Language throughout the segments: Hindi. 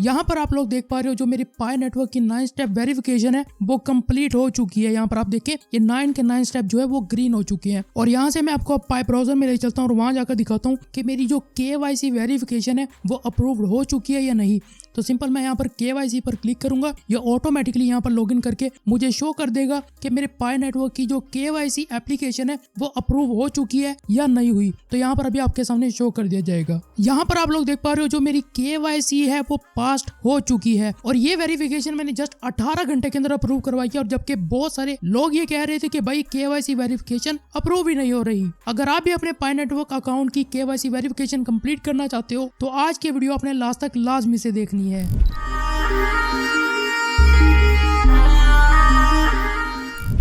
यहाँ पर आप लोग देख पा रहे हो जो मेरी पाई नेटवर्क की 9 स्टेप वेरिफिकेशन है वो कंप्लीट हो चुकी है। यहाँ पर आप देखिए ये 9 के 9 स्टेप जो है वो ग्रीन हो चुके हैं। और यहाँ से मैं आपको पाई ब्राउजर में ले चलता हूँ और वहां जाकर दिखाता हूँ कि मेरी जो KYC वेरिफिकेशन है वो अप्रूव्ड हो चुकी है या नहीं। तो सिंपल मैं यहाँ पर KYC पर क्लिक करूंगा, ये ऑटोमेटिकली यहाँ पर लॉगिन करके मुझे शो कर देगा कि मेरे पाई नेटवर्क की जो KYC एप्लीकेशन है वो अप्रूव हो चुकी है या नहीं हुई। तो यहाँ पर अभी आपके सामने शो कर दिया जाएगा। यहाँ पर आप लोग देख पा रहे हो जो मेरी KYC है वो पास्ट हो चुकी है और ये वेरिफिकेशन मैंने जस्ट 18 घंटे के अंदर अप्रूव करवाई है। और जबकि बहुत सारे लोग ये कह रहे थे कि भाई KYC वेरिफिकेशन अप्रूव ही नहीं हो रही। अगर आप भी अपने पाई नेटवर्क अकाउंट की KYC वेरिफिकेशन कंप्लीट करना चाहते हो तो आज की वीडियो अपने लास्ट तक लाजमी से देखनी है।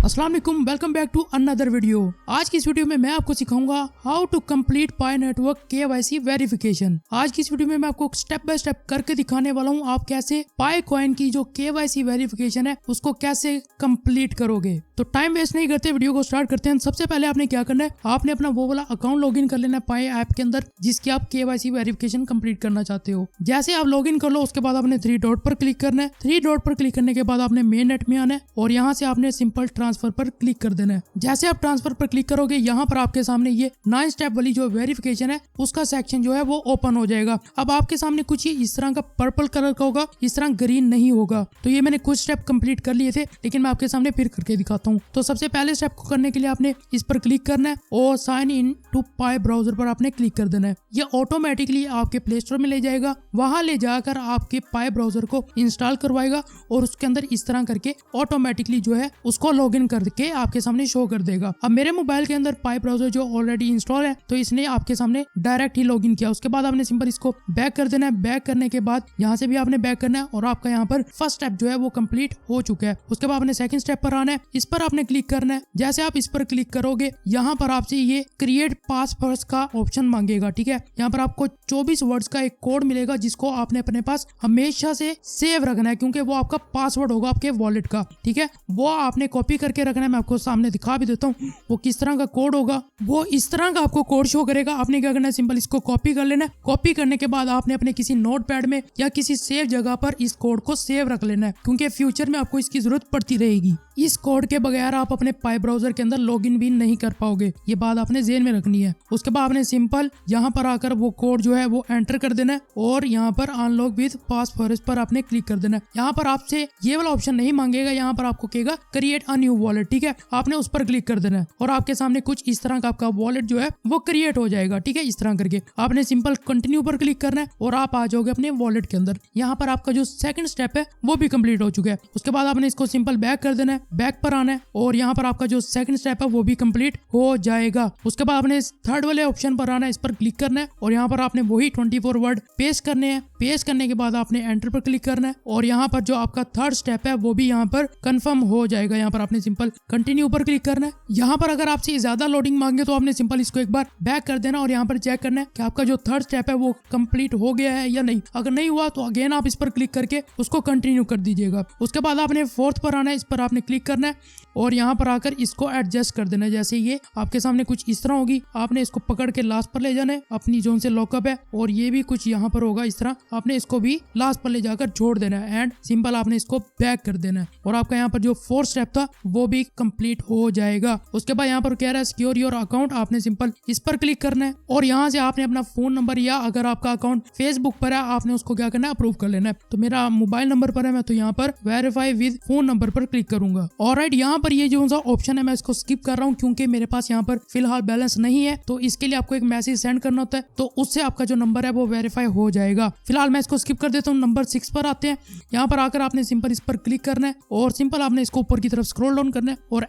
अस्सलाम वालेकुम, welcome back to another video. आज की इस वीडियो में मैं आपको सिखाऊंगा how to complete Pi Network KYC verification. आज की इस वीडियो में मैं आपको स्टेप बाय स्टेप करके दिखाने वाला हूं आप कैसे पाई कॉइन की जो KYC वेरिफिकेशन है उसको कैसे कंप्लीट करोगे। तो टाइम वेस्ट नहीं करते वीडियो को स्टार्ट करते हैं। सबसे पहले आपने क्या करना है, आपने अपना वो वाला अकाउंट लॉगिन कर लेना है पाई ऐप के अंदर जिसकी आप KYC वेरिफिकेशन कंप्लीट करना चाहते हो। जैसे आप लॉगिन कर लो उसके बाद आपने 3 डॉट पर क्लिक करना है। 3 डॉट पर क्लिक करने के बाद आपने मेन नेट में आना है और यहाँ से आपने सिंपल ट्रांसफर पर क्लिक कर देना है। जैसे आप ट्रांसफर पर क्लिक करोगे यहाँ पर आपके सामने ये 9 स्टेप वाली जो वेरिफिकेशन है उसका सेक्शन जो है वो ओपन हो जाएगा। अब आपके सामने कुछ ही इस तरह का पर्पल कलर का होगा, इस तरह ग्रीन नहीं होगा। तो ये मैंने कुछ स्टेप कंप्लीट कर लिए थे लेकिन मैं आपके सामने फिर करके दिखाता हूँ। तो सबसे पहले स्टेप को करने के लिए आपने इस पर क्लिक करना है और sign in to Pi Browser पर आपने क्लिक कर देना है। ये ऑटोमेटिकली आपके प्ले स्टोर में ले जाएगा, वहां ले जाकर आपके पाई ब्राउजर को इंस्टॉल करवाएगा और उसके अंदर इस तरह करके ऑटोमेटिकली जो है उसको लॉगिन करके आपके सामने शो कर देगा। अब मेरे मोबाइल के अंदर पाई ब्राउजर जो ऑलरेडी इंस्टॉल है तो इसने आपके सामने डायरेक्ट ही लॉगिन किया। उसके बाद आपने सिंपल इसको बैक कर देना है। बैक करने के बाद यहाँ से भी आपने बैक करना है और आपका यहाँ पर फर्स्ट स्टेप जो है वो कंप्लीट हो चुका है। उसके बाद आपने सेकंड स्टेप पर आना है, इस पर आपने क्लिक करना है। जैसे आप इस पर क्लिक करोगे यहाँ पर आपसे ये क्रिएट पासवर्ड्स का ऑप्शन मांगेगा। ठीक है, यहाँ पर आपको 24 वर्ड्स का एक कोड मिलेगा जिसको आपने अपने पास हमेशा से सेव रखना है क्योंकि वो आपका पासवर्ड होगा आपके वॉलेट का। ठीक है, वो आपने कॉपी करके रखना है। मैं आपको सामने दिखा भी देता हूँ वो किस तरह का कोड होगा। वो इस तरह का आपको कोड शो करेगा। आपने क्या करना है, सिंपल इसको कॉपी कर लेना है। कॉपी करने के बाद आपने अपने किसी नोटपैड में या किसी सेव जगह पर इस कोड को सेव रख लेना है क्योंकि फ्यूचर में आपको इसकी जरूरत पड़ती रहेगी। इस कोड के बगैर आप अपने पाई ब्राउजर के अंदर लॉगिन भी नहीं कर पाओगे, ये बात आपने ज़हन में रखनी है। उसके बाद आपने सिंपल यहाँ पर आकर वो कोड जो है वो एंटर कर देना है और यहाँ पर अनलॉक विद पासवर्ड पर आपने क्लिक कर देना है। यहाँ पर आपसे ये वाला ऑप्शन नहीं मांगेगा, यहाँ पर आपको कहेगा क्रिएट अ न्यू वॉलेट। ठीक है, आपने उस पर क्लिक कर देना है और आपके सामने कुछ इस तरह का आपका वॉलेट जो है वो क्रिएट हो जाएगा। ठीक है, इस तरह करके आपने सिंपल कंटिन्यू पर क्लिक करना है और आप आ जाओगे अपने वॉलेट के अंदर। यहाँ पर आपका जो सेकंड स्टेप है वो भी कंप्लीट हो चुका है। उसके बाद आपने इसको सिंपल बैक कर देना है, बैक पर आना है और यहाँ पर आपका जो सेकंड स्टेप है वो भी कंप्लीट हो जाएगा। उसके बाद आपने थर्ड वाले ऑप्शन पर आना है, इस पर क्लिक करना है और यहाँ पर आपने वही 24 वर्ड पेस्ट करने हैं। पेस्ट करने के बाद आपने एंटर पर क्लिक करना है और यहाँ पर जो आपका थर्ड स्टेप है वो भी यहाँ पर कंफर्म हो जाएगा। यहाँ पर आपने सिंपल कंटिन्यू पर क्लिक करना है। यहाँ पर अगर आपसे ज्यादा लोडिंग मांगे तो आपने सिंपल इसको एक बार बैक कर देना और यहाँ पर चेक करना है कि आपका जो थर्ड स्टेप है वो कंप्लीट हो गया है या नहीं। अगर नहीं हुआ तो अगेन आप इस पर क्लिक करके उसको कंटिन्यू कर दीजिएगा। उसके बाद आपने फोर्थ पर आना है, इस पर आपने क्लिक करना है और यहाँ पर आकर इसको एडजस्ट कर देना है। जैसे ये आपके सामने कुछ इस तरह होगी, आपने इसको पकड़ के लास्ट पर ले जाना है अपनी जोन से लॉकअप है और ये भी कुछ यहाँ पर होगा इस तरह, आपने इसको भी लास्ट पर ले जाकर छोड़ देना है एंड सिंपल आपने इसको बैक कर देना है और आपका यहाँ पर जो फोर्थ स्टेप था वो भी कंप्लीट हो जाएगा। उसके बाद यहाँ पर कह रहा है सिक्योर योर अकाउंट, आपने सिंपल इस पर क्लिक करना है और यहाँ से आपने अपना फोन नंबर या अगर आपका अकाउंट फेसबुक पर है आपने उसको क्या करना है, अप्रूव कर लेना है। तो मेरा मोबाइल नंबर पर है, मैं तो यहाँ पर वेरीफाई विद फोन नंबर पर क्लिक करूंगा। ऑलराइट, यहाँ पर ये जो सा ऑप्शन है मैं इसको स्किप कर रहा हूँ क्योंकि मेरे पास यहाँ पर फिलहाल बैलेंस नहीं है। तो इसके लिए आपको एक मैसेज सेंड करना होता है तो उससे आपका जो नंबर है वो वेरीफाई हो जाएगा। फिलहाल मैं इसको स्किप कर देता हूँ। नंबर 6 पर आते हैं। यहाँ पर आकर आपने सिंपल इस पर क्लिक करना है और सिंपल आपने इसको ऊपर की तरफ स्क्रॉल डाउन करना है और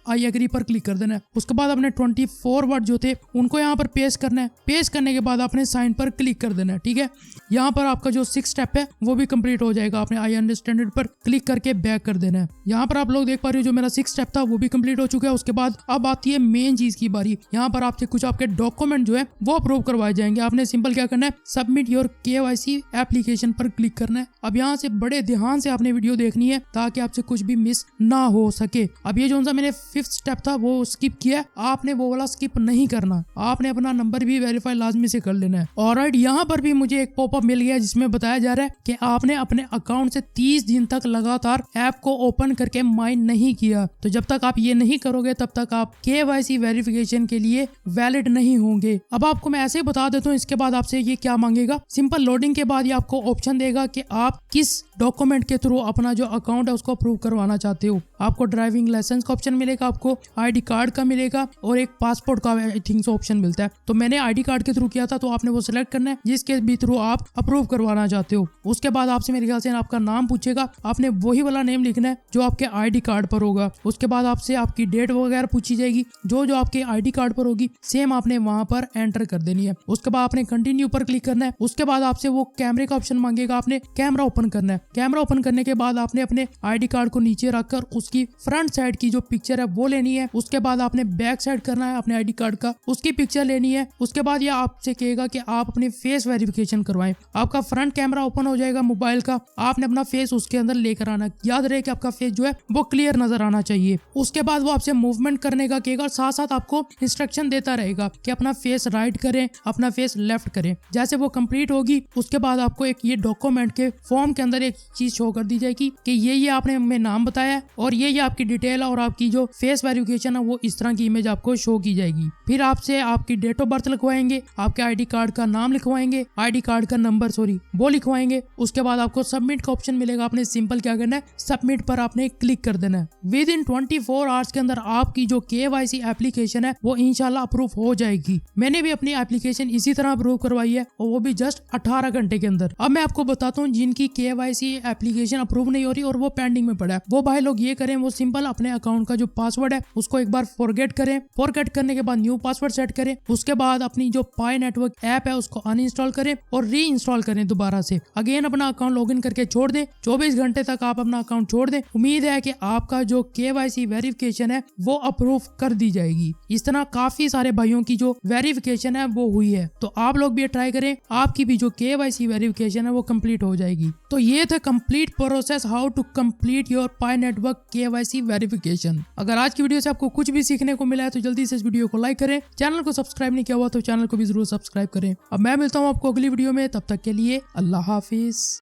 आई एग्री पर क्लिक कर देना है। उसके बाद आपने 24 वर्ड जो थे उनको यहाँ पर पेस्ट करना है। पेस्ट करने के बाद आपने साइन पर क्लिक कर देना है। ठीक है, यहाँ पर आपका जो 6 स्टेप है वो भी कंप्लीट हो जाएगा। आपने आई अंडरस्टैंड इट पर क्लिक करके बैक कर देना है। यहाँ पर आप लोग देख पा रहे हो जो मेरा 6 स्टेप था वो भी कंप्लीट हो चुका है। उसके बाद अब आती है मेन चीज की बारी। यहाँ पर आपसे कुछ आपके डॉक्यूमेंट जो है वो अप्रूव करवाए जाएंगे। आपने सिंपल क्या करना है, सबमिट योर KYC एप्लीकेशन पर क्लिक करना है। अब यहाँ से बड़े ध्यान से आपने वीडियो देखनी है ताकि आपसे कुछ भी मिस ना हो सके। अब ये जो सा मैंने 5th स्टेप था वो स्किप किया, आपने वो वाला स्किप नहीं करना। आपने अपना नंबर भी वेरीफाई लाजमी से कर लेना है। ऑलराइट, यहाँ पर भी मुझे एक पॉपअप मिल गया जिसमें बताया जा रहा है कि आपने अपने अकाउंट से 30 दिन तक लगातार ऐप को ओपन करके माइन नहीं किया। तो जब तक आप ये नहीं करोगे तब तक आप KYC वेरिफिकेशन के लिए वैलिड नहीं होंगे। अब आपको मैं ऐसे बता देता हूँ इसके बाद आपसे ये क्या मांगेगा। सिंपल लोडिंग के बाद ये आपको ऑप्शन देगा कि आप किस डॉक्यूमेंट के थ्रू अपना जो अकाउंट है उसको अप्रूव करवाना चाहते हो। आपको ड्राइविंग लाइसेंस का ऑप्शन मिलेगा, आपको ID कार्ड का मिलेगा और एक पासपोर्ट का आई थिंक ऑप्शन मिलता है। तो मैंने ID कार्ड के थ्रू किया था, तो आपने वो सिलेक्ट करना है जिसके भी थ्रू आप अप्रूव करवाना चाहते हो। उसके बाद आपसे मेरे ख्याल से आपका नाम पूछेगा, आपने वही वाला नेम लिखना है जो आपके ID कार्ड पर होगा। उसके बाद आपसे आपकी डेट वगैरह पूछी जाएगी, जो जो आपके ID कार्ड पर होगी सेम आपने वहां पर एंटर कर देनी है। उसके बाद आपने कंटिन्यू पर क्लिक करना है। उसके बाद आपसे वो कैमरे का ऑप्शन मांगेगा, आपने कैमरा ओपन करना है। कैमरा ओपन करने के बाद आपने अपने ID कार्ड को नीचे रखकर उसकी फ्रंट साइड की जो पिक्चर है वो लेनी है। उसके बाद आपने बैक साइड करना है अपने ID कार्ड का, उसकी पिक्चर लेनी है। उसके बाद यह आपसे कहेगा कि आप अपनी फेस वेरिफिकेशन करवाएं। आपका फ्रंट कैमरा ओपन हो जाएगा मोबाइल का, आपने अपना फेस उसके अंदर लेकर आना। याद रहे कि आपका फेस जो है वो क्लियर नजर आना चाहिए। उसके बाद वो आपसे मूवमेंट करने का कहेगा, साथ साथ आपको इंस्ट्रक्शन देता रहेगा कि अपना फेस राइट करें, अपना फेस लेफ्ट करें। जैसे वो कंप्लीट होगी उसके बाद आपको एक ये डॉक्यूमेंट के फॉर्म के अंदर एक चीज शो कर दी जाएगी कि ये आपने हमें नाम बताया और ये आपकी डिटेल और आपकी जो फेस वेरिफिकेशन है वो इस तरह की इमेज आपको शो की जाएगी। फिर आपसे आपकी डेट ऑफ बर्थ लिखवाएंगे, आपके ID कार्ड का नाम लिखवाएंगे, ID कार्ड का नंबर वो लिखवाएंगे। उसके बाद आपको सबमिट का ऑप्शन मिलेगा, आपने सिंपल क्या करना है, सबमिट पर आपने क्लिक कर देना है। विद इन 24 आवर्स के अंदर आपकी जो KYC एप्लीकेशन है वो इंशाल्लाह अप्रूव हो जाएगी। मैंने भी अपनी एप्लीकेशन इसी तरह अप्रूव करवाई है और वो भी जस्ट 18 घंटे के अंदर। अब मैं आपको बताता हूँ जिनकी KYC एप्लीकेशन अप्रूव नहीं हो रही और वो पेंडिंग में पड़ा है, वो भाई लोग ये करें, वो सिंपल अपने अकाउंट का जो पासवर्ड है उसको एक बार फॉरगेट करें। फॉरगेट करने के बाद न्यू पासवर्ड सेट करें। उसके बाद अपनी जो पाई नेटवर्क ऐप है उसको अनइंस्टॉल करें और री इंस्टॉल करें दोबारा से। अगेन अपना अकाउंट लॉगिन करके छोड़ दें। 24 घंटे तक आप अपना अकाउंट छोड़ दें। उम्मीद है कि आपका जो KYC वेरिफिकेशन है वो अप्रूव कर दी जाएगी। इस तरह काफी सारे भाइयों की जो वेरिफिकेशन है वो हुई है, तो आप लोग भी ट्राई करें, आपकी भी जो KYC वेरिफिकेशन है वो कंप्लीट हो जाएगी। तो ये था complete process how to complete your Pi Network KYC verification. अगर आज की वीडियो से आपको कुछ भी सीखने को मिला है तो जल्दी से इस वीडियो को लाइक करें। चैनल को सब्सक्राइब नहीं किया हुआ तो चैनल को भी जरूर सब्सक्राइब करें। अब मैं मिलता हूँ आपको अगली वीडियो में, तब तक के लिए अल्लाह हाफिज।